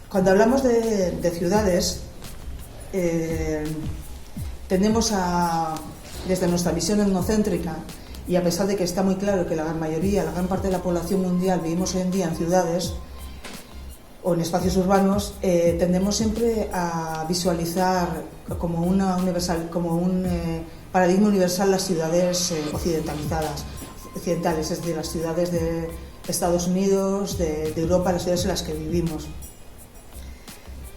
Cuando hablamos de ciudades, tendemos desde nuestra visión etnocéntrica, y a pesar de que está muy claro que la gran parte de la población mundial vivimos hoy en día en ciudades o en espacios urbanos, tendemos siempre a visualizar como un paradigma universal las ciudades occidentales, es decir, las ciudades de Estados Unidos, de Europa, las ciudades en las que vivimos.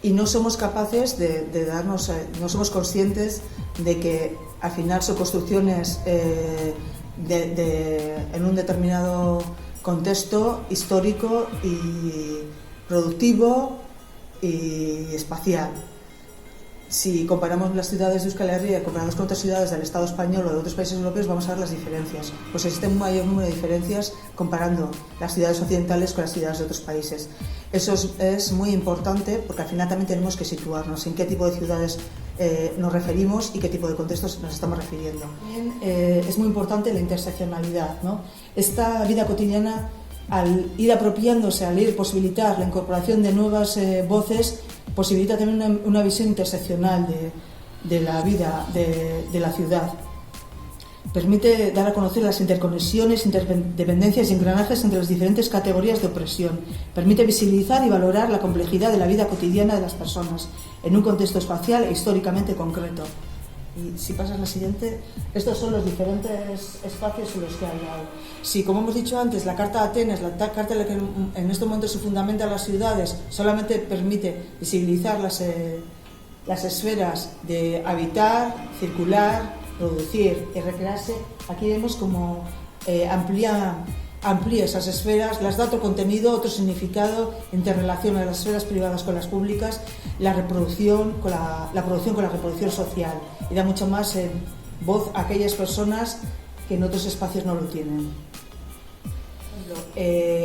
Y no somos capaces no somos conscientes de que al final son construcciones en un determinado contexto histórico y productivo y espacial. Si comparamos las ciudades de Euskal Herria comparadas con otras ciudades del Estado español o de otros países europeos, vamos a ver las diferencias. Pues existe un mayor número de diferencias comparando las ciudades occidentales con las ciudades de otros países. Eso es muy importante porque al final también tenemos que situarnos en qué tipo de ciudades nos referimos y qué tipo de contextos nos estamos refiriendo. También es muy importante la interseccionalidad, ¿no? Esta vida cotidiana, al ir apropiándose, al ir posibilitar la incorporación de nuevas voces, posibilita también una visión interseccional de la vida de la ciudad. Permite dar a conocer las interconexiones, interdependencias y engranajes entre las diferentes categorías de opresión. Permite visibilizar y valorar la complejidad de la vida cotidiana de las personas en un contexto espacial e históricamente concreto. Y si pasas la siguiente, estos son los diferentes espacios en los que hay algo. Si, como hemos dicho antes, la Carta de Atenas, la carta en la que en este momento se fundamentan las ciudades, solamente permite visibilizar las esferas de habitar, circular, producir y recrearse, aquí vemos como amplía esas esferas, las da otro contenido, otro significado, interrelaciona las esferas privadas con las públicas, la producción con la reproducción social, y da mucho más voz a aquellas personas que en otros espacios no lo tienen.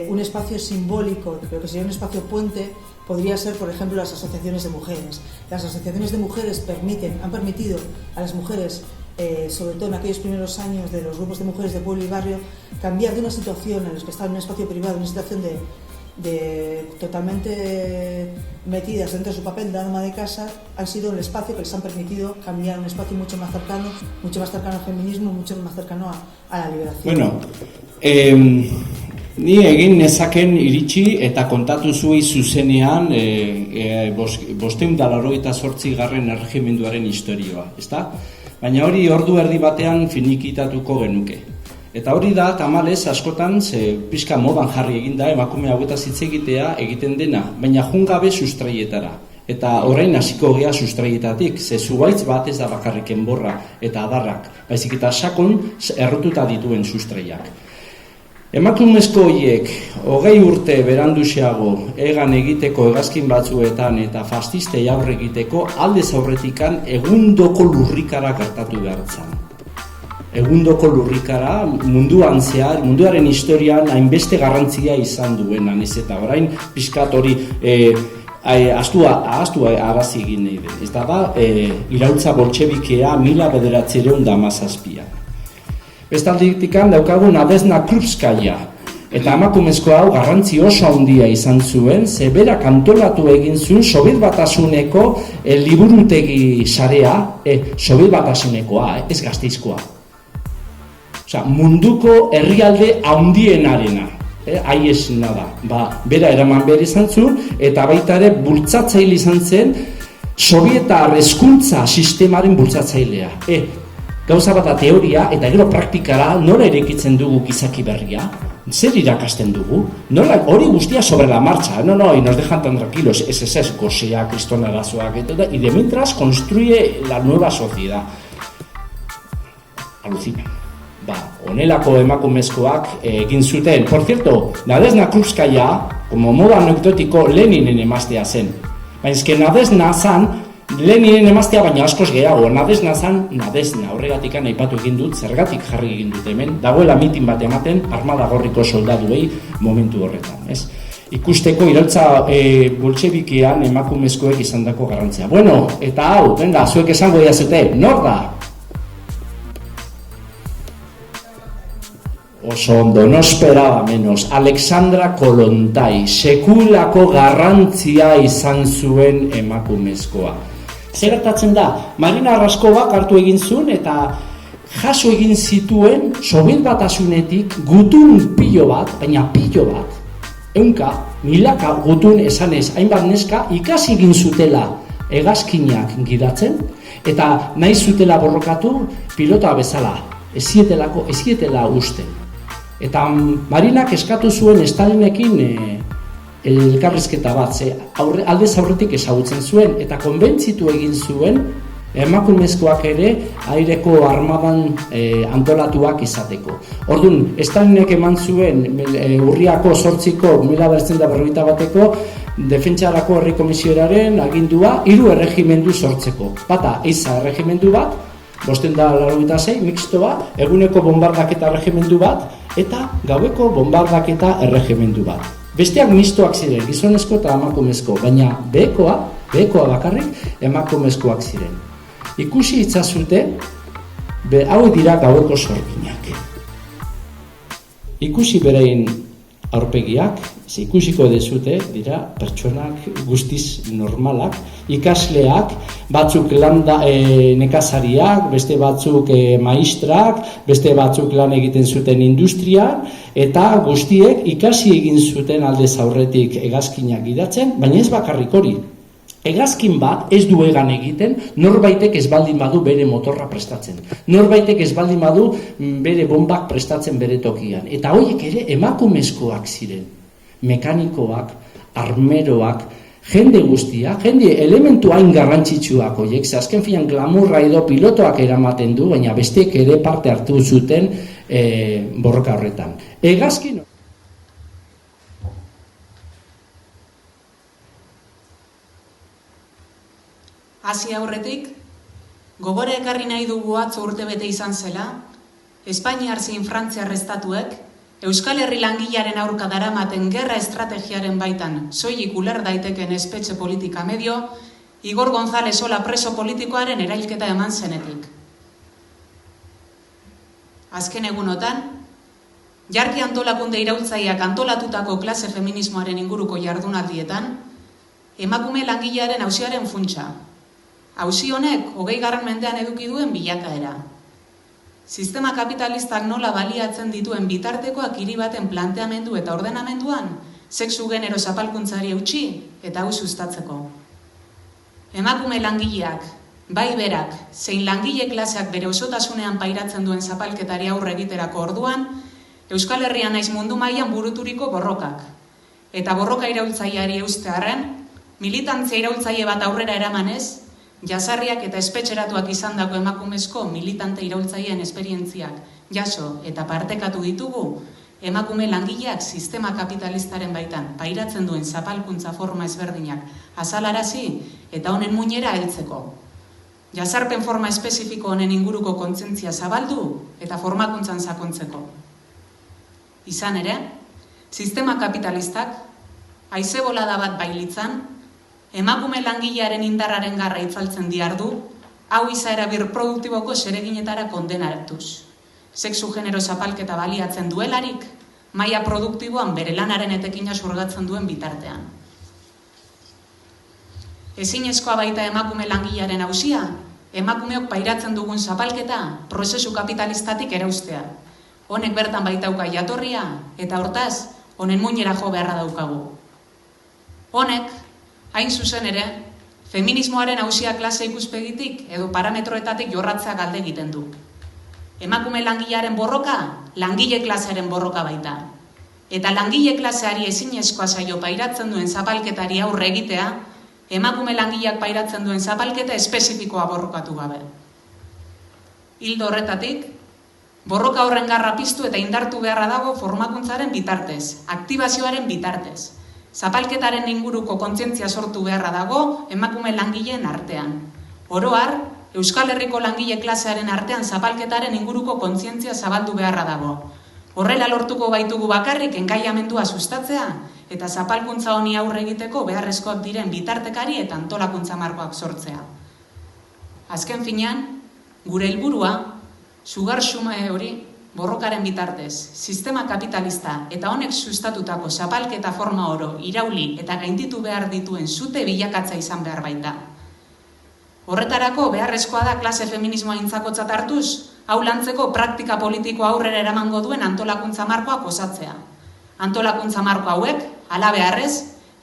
Un espacio simbólico, pero que sería un espacio puente, podría ser, por ejemplo, las asociaciones de mujeres. Las asociaciones de mujeres han permitido a las mujeres, sobre todo en aquellos primeros años de los grupos de mujeres de pueblo y barrio, cambiar de una situación en la que estaban en un espacio privado, una situación de totalmente metidas dentro de su papel de ama de casa, han sido el espacio que les han permitido cambiar a un espacio mucho más cercano al feminismo, mucho más cercano a la liberación. Bueno, ni egin nezaken iritsi eta kontatu zuei zuzenean 588. Erregimenduaren historioa, ezta? Baina hori ordu erdi batean finikitatuko genuke. Eta hori da, tamalez, askotan, pixka modan jarri eginda, emakume hauetaz hitz egitea egiten dena, baina jungabe sustraietara. Eta orain hasiko gea sustraietatik, ze zuhaitz bat ez da bakarrik enborra eta adarrak, baizik eta sakon errotuta dituen sustraiak. Emakumezko horiek 20 urte beranduxeago egan egiteko hegazkin batzuetan eta fastistei aurre egiteko aldez aurretikan egundoko lurrikara gertatu behartzan. Egundoko lurrikara munduan zehar, munduaren historian hainbeste garrantzia izan duena, ez eta orain pixkat hori ahaztua arazi egin nahi den. Ez da iraultza boltxebikea 1917. Bestaldikan daukagu Nadezhda Krupskaia, eta emakumezko hau garrantzi oso handia izan zuen, ze berak antolatu egin zuen Sobiet Batasuneko liburutegi sarea, Sobiet Batasunekoa, ez Gasteizkoa. Osea, munduko herrialde handienarena, aiesina da. Bera eraman behar izan zuen, eta baita ere bultzatzaile izan zen Sobietar hezkuntza sistemaren bultzatzailea. Gauza bat da teoria eta gero praktikara nola erekitzen dugu gizaki berria? Zer irakasten dugu? Nola hori guztia sobre la marcha, y nos dejan tan tranquilos, es gozea, kristonarazoak, y de mientras construye la nueva sociedad. Alucina. Honelako emakumezkoak egin zuten. Por cierto, Nadezhda Krupskaia, como modo anekdotiko, Leninen emaztea zen. Baina Nadezhda zan, Leninen emaztea baina askoz gehiago, Nadezhda zan, Nadezhda, horregatik aipatu egin dut, zergatik jarri egin dut hemen, dagoela mitin bat ematen armada gorriko soldaduei momentu horretan, ez? Ikusteko iraultza boltxebikean emakumezkoek izandako garrantzia. Bueno, eta hau, venga, zuek esango diazute, nor da? Oso ondo, no esperaba menos. Alexandra Kollontai, sekulako garrantzia izan zuen emakumezkoa. Zer gertatzen da, Marina Raskobak hartu egin zuen eta jaso egin zituen Sobiet Batasunetik gutun pilo bat, baina pilo bat, milaka gutun esanez, hainbat neska ikasi egin zutela hegazkinak gidatzen, eta nahi zutela borrokatu pilota bezala, ez zietela usten. Eta Marinak eskatu zuen Stalinekin elkarrizketa bat, aldez aurretik ezagutzen zuen, eta konbentzitu egin zuen emakumezkoak ere aireko armadan antolatuak izateko. Orduan, Stalinek eman zuen urriako 8ko 1941ko defentsarako herri komisioaren agindua 3 erregimendu sortzeko. Bata, eiza erregimendu bat, 586, mixto bat, eguneko bombardaketa erregimendu bat, eta gaueko bombardaketa erregimendu bat. Besteak mistoak ziren, gizonezko eta emakumezko, baina behekoa bakarrik emakumezkoak ziren. Ikusi itzazute, hau dira gaueko sorginak. Ikusi berein aurpegiak, ikusiko dezute, dira pertsonak guztiz normalak, ikasleak, batzuk nekazariak, beste batzuk maistrak, beste batzuk lan egiten zuten industrian, eta guztiek ikasi egin zuten aldez aurretik hegazkinak gidatzen, baina ez bakarrik hori. Hegazkin bat ez du egan egiten, norbaitek ez baldin badu bere motorra prestatzen. Norbaitek ez baldin badu bere bombak prestatzen bere tokian. Eta horiek ere emakumezkoak ziren. Mekanikoak, armeroak, jende guztia, jende elementu hain garrantzitsuak horiek, ze azken finan glamurra edo pilotoak eramaten du, baina besteek ere parte hartu zuten borroka horretan. Hegazkin hasi aurretik, gogora ekarri nahi dugu atzo urtebete izan zela, Espainiar zein Frantziar estatuek Euskal Herri langilearen aurka daramaten gerra estrategiaren baitan soilik uler daiteken espetxe politika medio, Igor González Ola preso politikoaren erailketa eman zenetik. Azken egunotan, jarki antolakunde iraultzaileak antolatutako klase feminismoaren inguruko jardunaldietan, emakume langilearen auziaren funtsa. Auzi honek 20. mendean eduki duen bilakaera. Sistema kapitalistak nola baliatzen dituen bitartekoak hiri baten planteamendu eta ordenamenduan, sexu genero zapalkuntzari eutsi eta hau sustatzeko. Emakume langileak, bai berak, zein langile klaseak bere osotasunean pairatzen duen zapalketari aurre egiterako orduan, Euskal Herrian naiz mundu mailan buruturiko borrokak. Eta borroka iraultzaileari eustearren, militantzia iraultzaile bat aurrera eramanez, jazarriak eta espetxeratuak izandako emakumezko militante iraultzaileen esperientziak jaso eta partekatu ditugu, emakume langileak sistema kapitalistaren baitan pairatzen duen zapalkuntza forma ezberdinak azalarazi eta honen muinera heltzeko. Jazarpen forma espezifiko honen inguruko kontzientzia zabaldu eta formakuntzan sakontzeko. Izan ere, sistema kapitalistak haize bolada bat bailitzan, emakume langilearen indarraren garra itzaltzen diardu, hau izaera birproduktiboko zereginetara kondenaratuz. Sexu genero zapalketa baliatzen duelarik, maila produktiboan bere lanaren etekina xurgatzen duen bitartean. Ezinezkoa baita emakume langilearen auzia, emakumeok pairatzen dugun zapalketa prozesu kapitalistatik eraustea. Honek bertan baitauka jatorria, eta hortaz, honen muinera jo beharra daukagu. Honek, hain zuzen ere, feminismoaren auzia klase ikuspegitik edo parametroetatik jorratzea galde egiten du. Emakume langilearen borroka, langile klasearen borroka baita. Eta langile klaseari ezinezkoa zaio pairatzen duen zapalketari aurre egitea, emakume langileak pairatzen duen zapalketa espezifikoa borrokatu gabe. Ildo horretatik, borroka horren garra piztu eta indartu beharra dago formakuntzaren bitartez, aktibazioaren bitartez. Zapalketaren inguruko kontzientzia sortu beharra dago emakume langileen artean. Oro har, Euskal Herriko langile klasearen artean zapalketaren inguruko kontzientzia zabaldu beharra dago. Horrela lortuko baitugu bakarrik enkaiamendua sustatzea eta zapalkuntza honi aurre egiteko beharrezkoak diren bitartekari eta antolakuntza markoak sortzea. Azken finean, gure helburua, sugar xume hori borrokaren bitartez, sistema kapitalista eta honek sustatutako zapalketa forma oro irauli eta gainditu behar dituen zute bilakatza izan behar baita. Horretarako beharrezkoa da klase feminismoa aintzakotzat hartuz, hau lantzeko praktika politiko aurrera eramango duen antolakuntza markoak osatzea. Antolakuntza marko hauek, hala beharrez,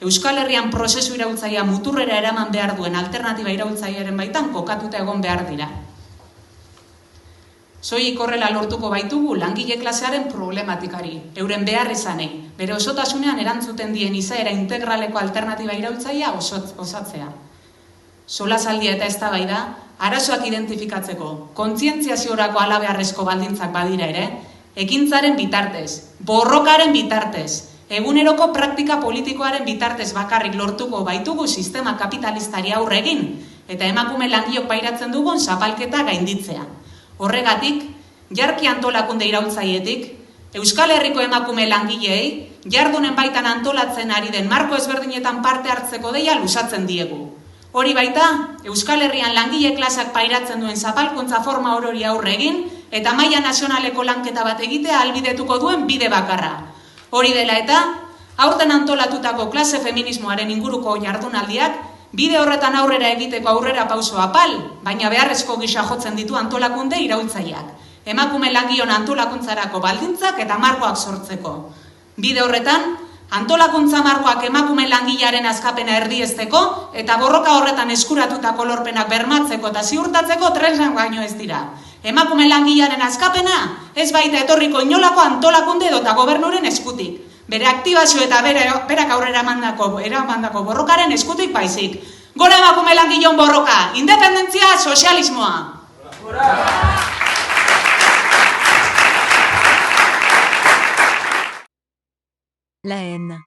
Euskal Herrian prozesu iraultzailea muturrera eraman behar duen alternatiba iraultzailearen baitan kokatuta egon behar dira. Soilik horrela lortuko baitugu langile klasearen problematikari, euren behar izanei, bere osotasunean erantzuten dien izaera integraleko alternatiba iraultzailea osatzea. Solasaldia eta eztabaida, arazoak identifikatzeko, kontzientziaziorako halabeharrezko baldintzak badira ere, ekintzaren bitartez, borrokaren bitartez, eguneroko praktika politikoaren bitartez bakarrik lortuko baitugu sistema kapitalistari aurre egin, eta emakume langileok pairatzen dugun zapalketa gainditzea. Horregatik, jarki antolakunde iraultzailetik, Euskal Herriko emakume langileei, jardunen baitan antolatzen ari den marko ezberdinetan parte hartzeko deia luzatzen diegu. Hori baita, Euskal Herrian langile klasak pairatzen duen zapalkuntza forma orori aurre egin, eta maila nazionaleko lanketa bat egitea ahalbidetuko duen bide bakarra. Hori dela eta, aurten antolatutako klase feminismoaren inguruko jardunaldiak, bide horretan aurrera egiteko aurrera pauso apal, baina beharrezko gisa jotzen ditu antolakunde iraultzaileak. Emakume langileon antolakuntzarako baldintzak eta markoak sortzeko. Bide horretan, antolakuntza markoak emakume langilearen askapena erdiesteko eta borroka horretan eskuratutako lorpenak bermatzeko eta ziurtatzeko tresnak baino ez dira. Emakume langilearen askapena ez baita etorriko inolako antolakunde edota gobernuren eskutik. Bere aktibazio eta berak aurrera eramandako borrokaren eskutik baizik. Gora emakume langileon borroka, independentzia, sozialismoa! La haine.